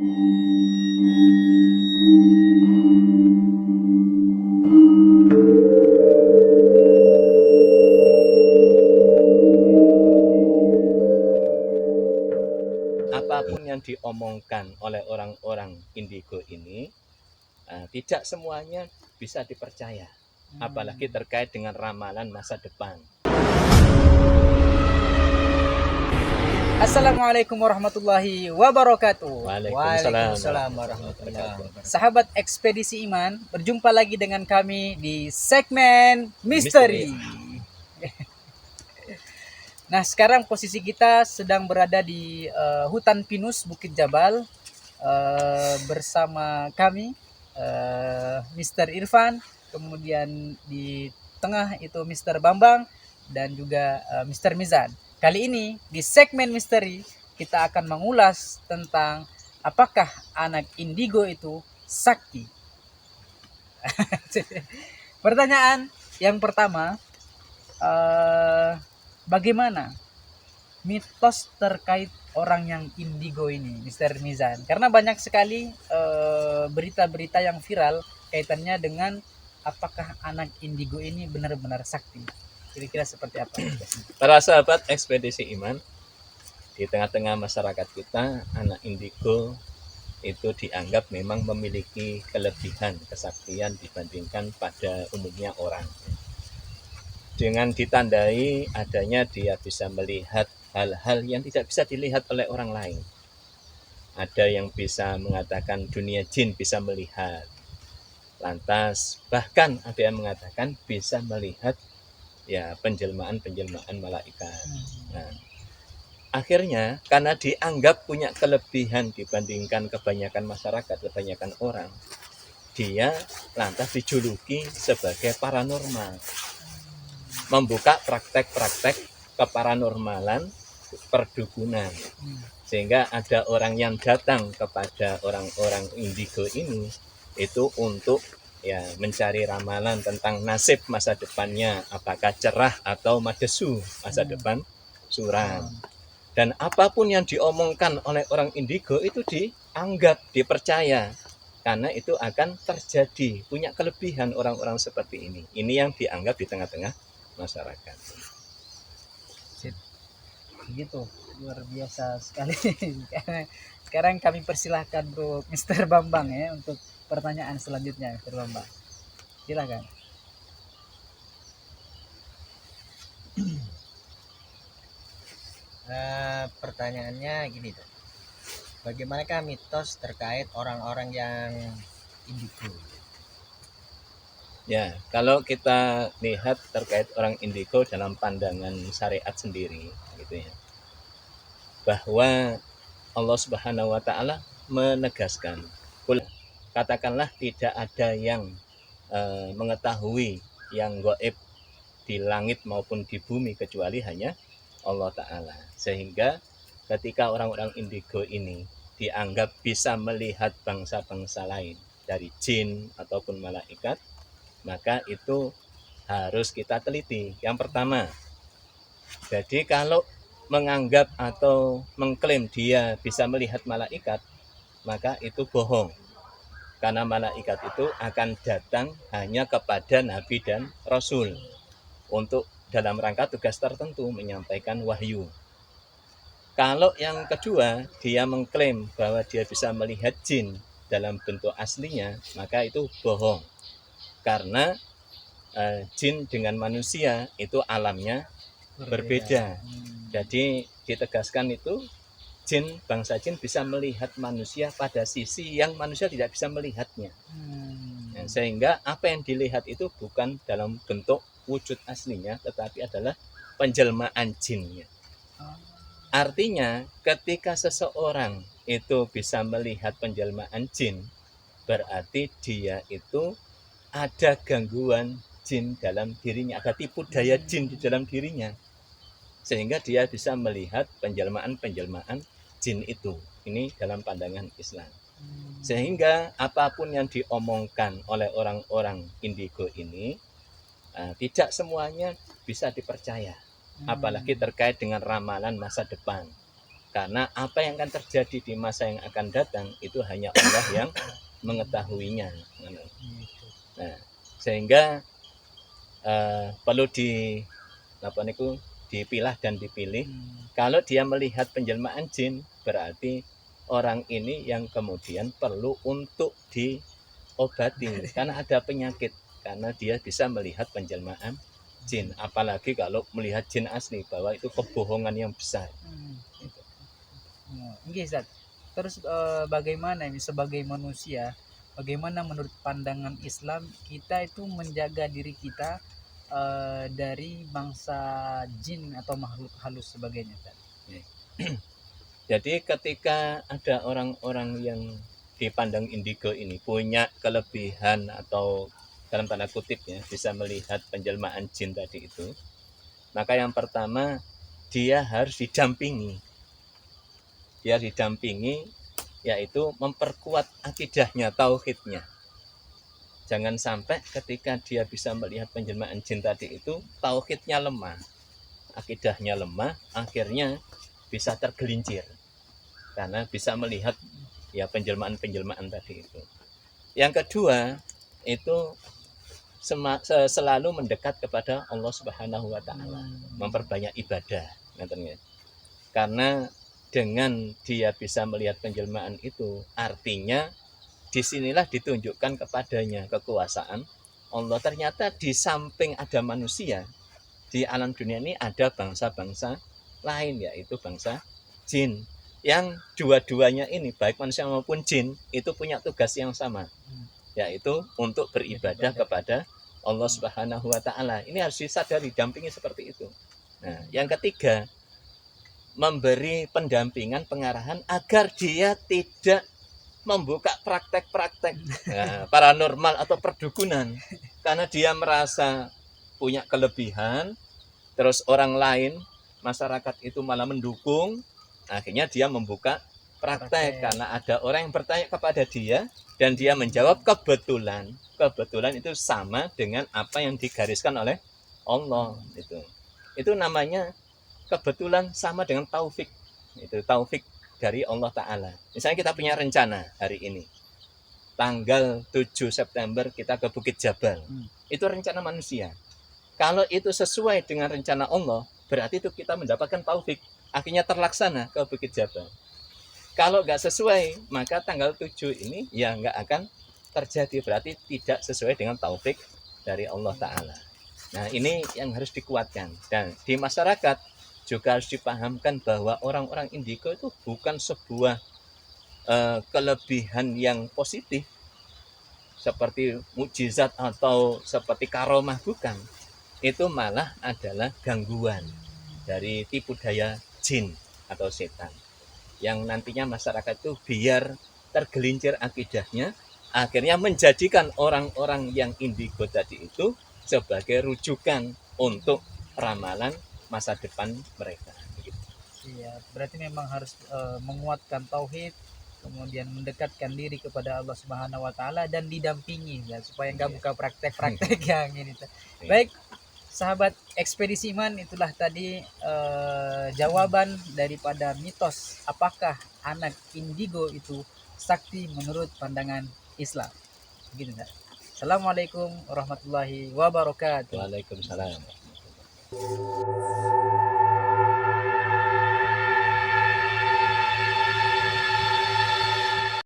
Apapun yang diomongkan oleh orang-orang indigo ini, tidak semuanya bisa dipercaya, apalagi terkait dengan ramalan masa depan. Assalamualaikum warahmatullahi wabarakatuh. Waalaikumsalam warahmatullahi wabarakatuh. Sahabat Ekspedisi Iman, berjumpa lagi dengan kami di segmen Misteri. Nah, sekarang posisi kita sedang berada di hutan pinus Bukit Jabal bersama kami, Mr. Irfan, kemudian di tengah itu Mr. Bambang dan juga Mr. Mizan. Kali ini di segmen misteri kita akan mengulas tentang apakah anak indigo itu sakti. Pertanyaan yang pertama, bagaimana mitos terkait orang yang indigo ini, Mr. Mizan? Karena banyak sekali berita-berita yang viral kaitannya dengan apakah anak indigo ini benar-benar sakti. Kira-kira seperti apa? Para sahabat Ekspedisi Iman, di tengah-tengah masyarakat kita, anak indigo itu dianggap memang memiliki kelebihan kesaktian dibandingkan pada umumnya orang. Dengan ditandai adanya dia bisa melihat hal-hal yang tidak bisa dilihat oleh orang lain. Ada yang bisa mengatakan dunia jin bisa melihat. Lantas bahkan ada yang mengatakan bisa melihat ya penjelmaan malaikat. Nah, akhirnya karena dianggap punya kelebihan dibandingkan kebanyakan masyarakat, kebanyakan orang, dia lantas dijuluki sebagai paranormal. Membuka praktek-praktek keparanormalan, perdukunan. Sehingga ada orang yang datang kepada orang-orang indigo ini itu untuk ya mencari ramalan tentang nasib masa depannya, apakah cerah atau madesu masa depan suram. Dan apapun yang diomongkan oleh orang indigo itu dianggap, dipercaya, karena itu akan terjadi, punya kelebihan orang-orang seperti ini. Ini yang dianggap di tengah-tengah masyarakat. Begitu, luar biasa sekali. Sekarang kami persilahkan untuk Mr. Bambang ya untuk pertanyaan selanjutnya, Mr. Bambang. Silakan. Pertanyaannya gini tuh, bagaimanakah mitos terkait orang-orang yang indigo? Ya, kalau kita lihat terkait orang indigo dalam pandangan syariat sendiri, gitu ya, bahwa Allah Subhanahu Wa Taala menegaskan, katakanlah tidak ada yang mengetahui yang gaib di langit maupun di bumi kecuali hanya Allah Ta'ala. Sehingga ketika orang-orang indigo ini dianggap bisa melihat bangsa-bangsa lain dari jin ataupun malaikat, maka itu harus kita teliti. Yang pertama, jadi kalau menganggap atau mengklaim dia bisa melihat malaikat, maka itu bohong. Karena malaikat itu akan datang hanya kepada Nabi dan Rasul untuk dalam rangka tugas tertentu menyampaikan wahyu. Kalau yang kedua, dia mengklaim bahwa dia bisa melihat jin dalam bentuk aslinya, maka itu bohong. Karena jin dengan manusia itu alamnya berbeda. Jadi ditegaskan itu jin, bangsa jin bisa melihat manusia pada sisi yang manusia tidak bisa melihatnya. Nah, sehingga apa yang dilihat itu bukan dalam bentuk wujud aslinya, tetapi adalah penjelmaan jinnya. Artinya ketika seseorang itu bisa melihat penjelmaan jin, berarti dia itu ada gangguan jin dalam dirinya, ada tipu daya jin di dalam dirinya, sehingga dia bisa melihat penjelmaan jin itu. Ini dalam pandangan Islam. Sehingga apapun yang diomongkan oleh orang-orang indigo ini tidak semuanya bisa dipercaya, apalagi terkait dengan ramalan masa depan. Karena apa yang akan terjadi di masa yang akan datang itu hanya Allah yang mengetahuinya. Gitu. Nah, sehingga perlu dipilah dan dipilih. Kalau dia melihat penjelmaan jin, berarti orang ini yang kemudian perlu untuk diobati karena ada penyakit, karena dia bisa melihat penjelmaan jin. Apalagi kalau melihat jin asli, bahwa itu kebohongan yang besar. Gitu. Nggih, Zat. Terus bagaimana ini sebagai manusia, bagaimana menurut pandangan Islam kita itu menjaga diri kita dari bangsa jin atau makhluk halus sebagainya, Zat? Jadi ketika ada orang-orang yang dipandang indigo ini punya kelebihan atau dalam tanda kutip ya, bisa melihat penjelmaan jin tadi itu, maka yang pertama dia harus didampingi. Dia didampingi yaitu memperkuat akidahnya, tauhidnya. Jangan sampai ketika dia bisa melihat penjelmaan jin tadi itu, tauhidnya lemah, akidahnya lemah, akhirnya bisa tergelincir karena bisa melihat ya penjelmaan-penjelmaan tadi itu. Yang kedua itu selalu mendekat kepada Allah Subhanahu wa taala, memperbanyak ibadah, karena dengan dia bisa melihat penjelmaan itu, artinya disinilah ditunjukkan kepadanya kekuasaan Allah. Ternyata di samping ada manusia, di alam dunia ini ada bangsa-bangsa lain, yaitu bangsa jin, yang dua-duanya ini baik manusia maupun jin itu punya tugas yang sama, yaitu untuk beribadah kepada Allah Subhanahu wa taala. Ini harus disadari, dampingi seperti itu. Nah, yang ketiga, memberi pendampingan, pengarahan agar dia tidak membuka praktek-praktek paranormal atau perdukunan, karena dia merasa punya kelebihan, terus orang lain, masyarakat itu malah mendukung, akhirnya dia membuka praktek karena ada orang yang bertanya kepada dia dan dia menjawab kebetulan itu sama dengan apa yang digariskan oleh Allah. Itu namanya kebetulan, sama dengan taufik. Itu taufik dari Allah Ta'ala. Misalnya kita punya rencana hari ini, tanggal 7 September kita ke Bukit Jabal. Itu rencana manusia. Kalau itu sesuai dengan rencana Allah, berarti itu kita mendapatkan taufik, akhirnya terlaksana ke Bukit Jabal. Kalau nggak sesuai, maka tanggal 7 ini ya nggak akan terjadi, berarti tidak sesuai dengan taufik dari Allah Ta'ala. Nah, ini yang harus dikuatkan. Dan di masyarakat juga harus dipahamkan bahwa orang-orang indigo itu bukan sebuah kelebihan yang positif seperti mukjizat atau seperti karomah, bukan. Itu malah adalah gangguan dari tipu daya jin atau setan, yang nantinya masyarakat itu biar tergelincir akidahnya, akhirnya menjadikan orang-orang yang indigo tadi itu sebagai rujukan untuk ramalan masa depan mereka. Iya, berarti memang harus menguatkan tauhid, kemudian mendekatkan diri kepada Allah Subhanahu wa taala dan didampingi ya, supaya nggak buka praktek-praktek yang ini. Baik, sahabat ekspedisi iman, itulah tadi jawaban daripada mitos apakah anak indigo itu sakti menurut pandangan Islam. Begitu, Zat. Assalamualaikum warahmatullahi wabarakatuh. Waalaikumsalam.